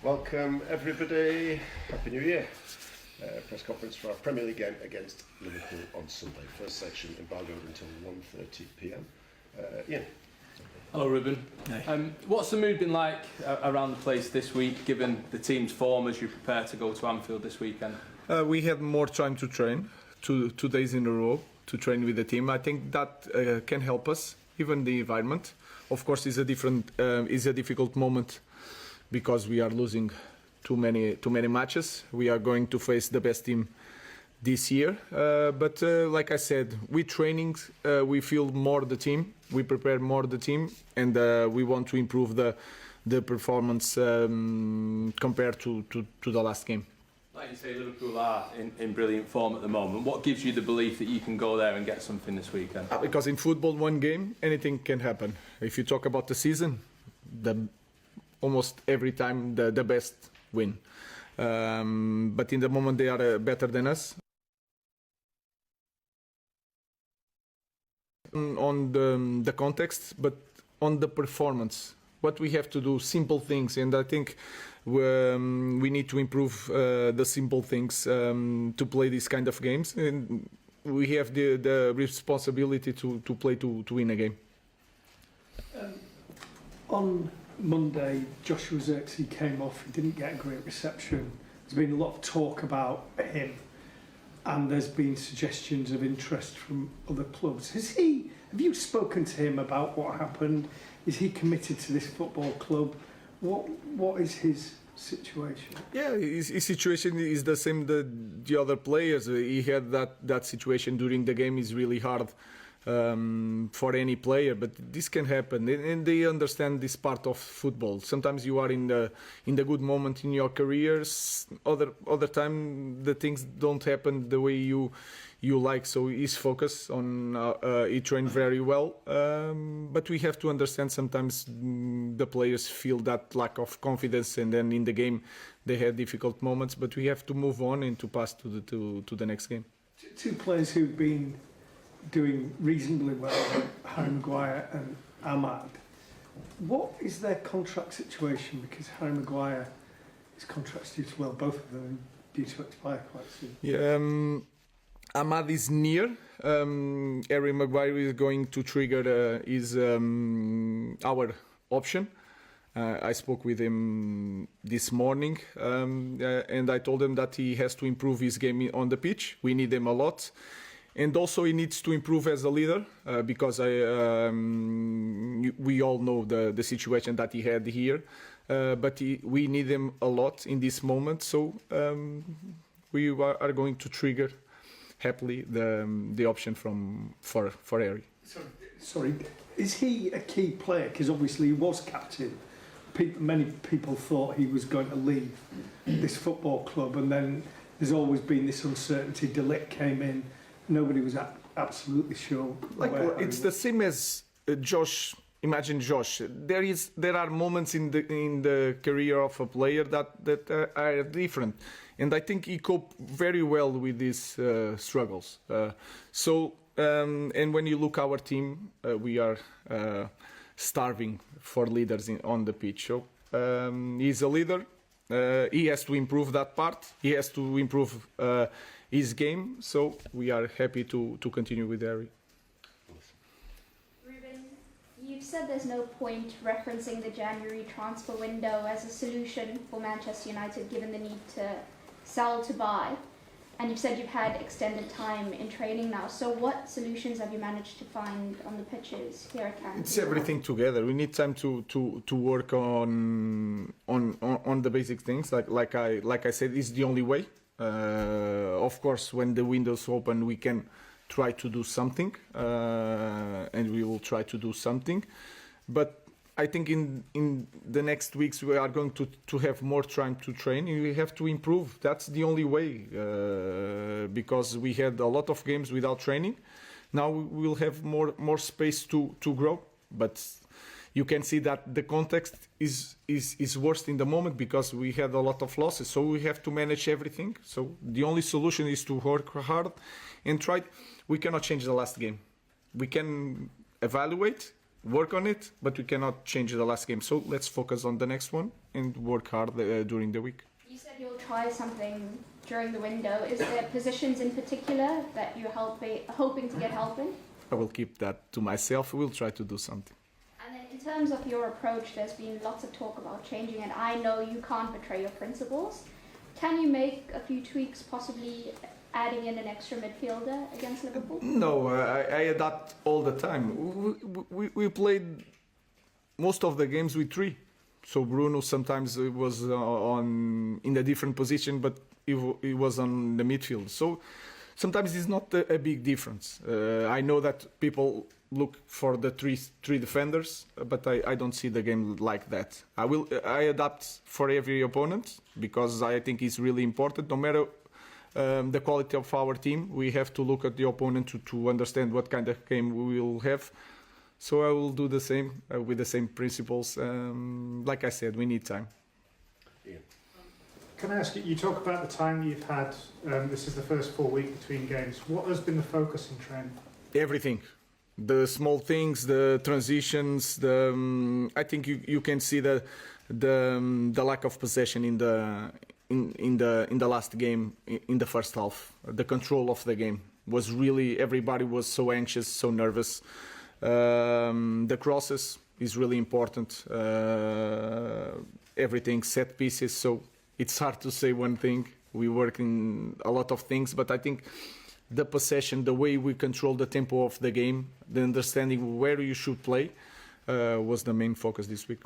Welcome everybody, Happy New Year. Press conference for our Premier League game against Liverpool on Sunday. First section embargoed until 1:30 p.m. Ian. Hello Ruben. Hey. What's the mood been like around the place this week, given the team's form as you prepare to go to Anfield this weekend? We had more time to train, two days in a row to train with the team. I think that can help us, even the environment. Of course, is a difficult moment because we are losing too many matches. We are going to face the best team this year. But like I said, with trainings, we feel more the team. We prepare more the team, and we want to improve the performance compared to the last game. Like you say, Liverpool are in brilliant form at the moment. What gives you the belief that you can go there and get something this weekend? Because in football, one game, anything can happen. If you talk about the season, almost every time the best win. But in the moment, they are better than us. On the context, but on the performance. What we have to do, simple things, and I think we need to improve the simple things to play these kind of games. And we have the responsibility to play to win a game. On Monday, Joshua Zirkzee came off. He didn't get a great reception. There's been a lot of talk about him, and there's been suggestions of interest from other clubs. Have you spoken to him about what happened? Is he committed to this football club? What is his situation? Yeah, his situation is the same the other players. He had that situation during the game. Is really hard for any player, but this can happen, and they understand this part of football. Sometimes you are in the good moment in your careers. Other time the things don't happen the way you like. So he's focused on. He trained very well, but we have to understand sometimes the players feel that lack of confidence, and then in the game they have difficult moments. But we have to move on and to pass to the next game. Two players who've been doing reasonably well, Harry Maguire and Ahmad. What is their contract situation? Because Harry Maguire, his contract's due to, well, both of them are due to expire quite soon. Yeah, Ahmad is near. Harry Maguire is going to trigger our option. I spoke with him this morning, and I told him that he has to improve his game on the pitch. We need him a lot. And also he needs to improve as a leader because we all know the situation that he had here. But we need him a lot in this moment. So we are going to trigger happily the option for Harry. Sorry, is he a key player? Because obviously he was captain. Many people thought he was going to leave this football club, and then there's always been this uncertainty. De Ligt came in. Nobody was absolutely sure. It's the same as Josh. Imagine Josh. There are moments in the career of a player that are different, and I think he coped very well with these struggles. And when you look our team, we are starving for leaders on the pitch. So he's a leader. He has to improve that part. He has to improve his game. So we are happy to continue with Harry. Ruben, you've said there's no point referencing the January transfer window as a solution for Manchester United, given the need to sell to buy. And you've said you've had extended time in training now. So what solutions have you managed to find on the pitches here at Camp? It's everything together. We need time to work on the basic things. Like I said, it's the only way. Of course, when the windows open, we can try to do something, and we will try to do something. But I think in the next weeks we are going to have more time to train, and we have to improve. That's the only way, because we had a lot of games without training. Now we will have more space to grow. But you can see that the context is worse in the moment because we had a lot of losses. So we have to manage everything. So the only solution is to work hard and try. We cannot change the last game. We can evaluate work on it, but we cannot change the last game. So let's focus on the next one and work hard during the week. You said you'll try something during the window. Is there positions in particular that you're hoping to get help in? I will keep that to myself. We'll try to do something. And then in terms of your approach, there's been lots of talk about changing it. I know you can't betray your principles. Can you make a few tweaks, possibly adding in an extra midfielder against Liverpool? No, I adapt all the time. We played most of the games with 3. So Bruno sometimes was in a different position, but he was on the midfield. So sometimes it's not a big difference. I know that people look for the three defenders, but I don't see the game like that. I adapt for every opponent because I think it's really important. No matter the quality of our team, we have to look at the opponent to understand what kind of game we will have. So I will do the same with the same principles. Like I said, we need time. Ian. Can I ask you, you talk about the time you've had, this is the first full week between games. What has been the focus in training? Everything. The small things, the transitions, I think you can see the lack of possession in the last game, in the first half. The control of the game was really, everybody was so anxious, so nervous. The crosses is really important. Everything, set pieces, so it's hard to say one thing. We work in a lot of things, but I think the possession, the way we control the tempo of the game, the understanding where you should play, was the main focus this week.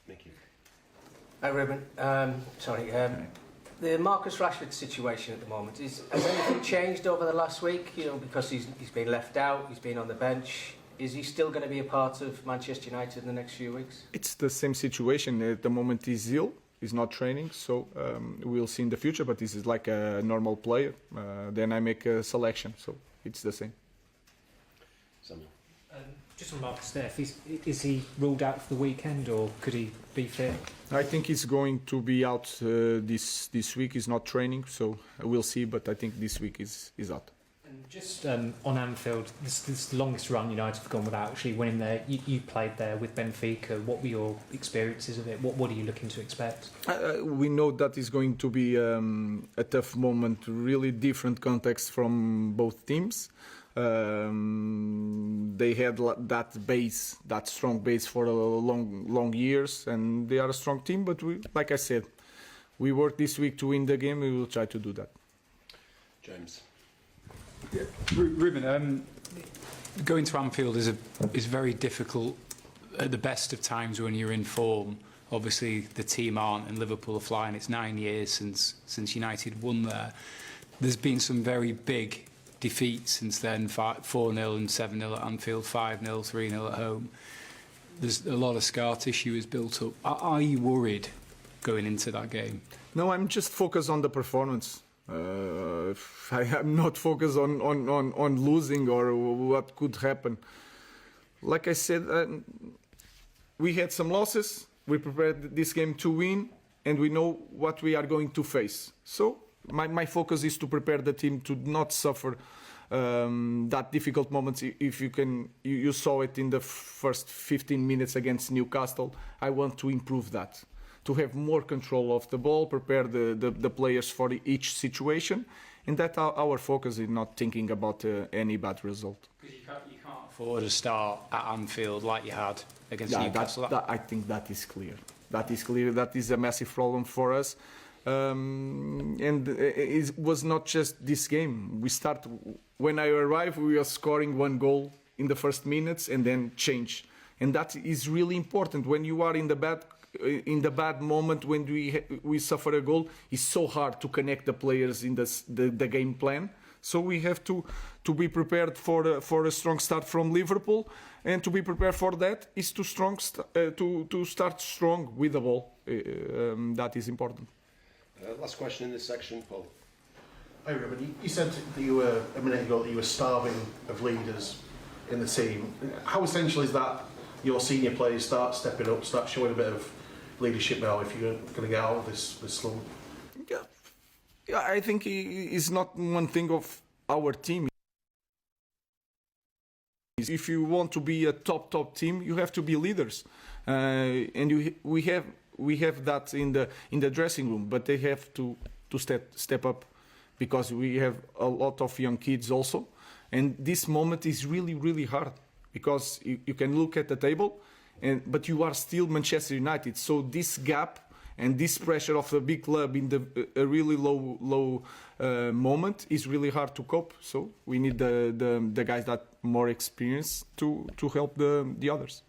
Thank you. Hi, Ruben. The Marcus Rashford situation at the moment, has anything changed over the last week? You know, because he's been left out, he's been on the bench. Is he still going to be a part of Manchester United in the next few weeks? It's the same situation. At the moment he's ill, he's not training, so we'll see in the future, but this is like a normal player. Then I make a selection, so it's the same. Samuel. Just on Marcus there, is he ruled out for the weekend or could he be fit? I think he's going to be out this week. He's not training, so we'll see, but I think this week is out. And just on Anfield, this is the longest run United have gone without actually winning there. You played there with Benfica. What were your experiences of it? What are you looking to expect? We know that is going to be a tough moment, really different context from both teams. They had that strong base for long years, and they are a strong team. But like I said, we work this week to win the game. We will try to do that. James. Yeah. Ruben, going to Anfield is very difficult at the best of times when you're in form. Obviously, the team aren't, and Liverpool are flying. It's 9 years since United won there. There's been some very big defeats since then, 4-0 and 7-0 at Anfield, 5-0, 3-0 at home. There's a lot of scar tissue is built up. Are you worried going into that game? No, I'm just focused on the performance. I'm not focused on losing or what could happen. Like I said, we had some losses. We prepared this game to win, and we know what we are going to face. So my focus is to prepare the team to not suffer that difficult moments. If you saw it in the first 15 minutes against Newcastle. I want to improve that, to have more control of the ball, prepare the players for each situation, and that our focus is not thinking about any bad result. Because you can't afford a start at Anfield like you had against Newcastle. I think that is clear. That is clear. That is a massive problem for us. And it was not just this game. When I arrived, we were scoring 1 goal in the first minutes and then change. And that is really important. When you are in the bad moment, when we suffer a goal, it's so hard to connect the players in the game plan. So we have to be prepared for a strong start from Liverpool, and to be prepared for that is to start strong with the ball. That is important. Last question in this section, Paul. Hi, Ruben. You said that you were a minute ago that you were starving of leaders in the team. How essential is that your senior players start stepping up, start showing a bit of leadership now if you're going to get out of this slump? Yeah, I think it's not one thing of our team. is if you want to be a top team, you have to be leaders, and we have that in the dressing room, but they have to step up, because we have a lot of young kids also, and this moment is really hard, because you can look at the table, but you are still Manchester United, so this gap and this pressure of a big club in a really low moment is really hard to cope. So we need the guys that more experienced to help the others.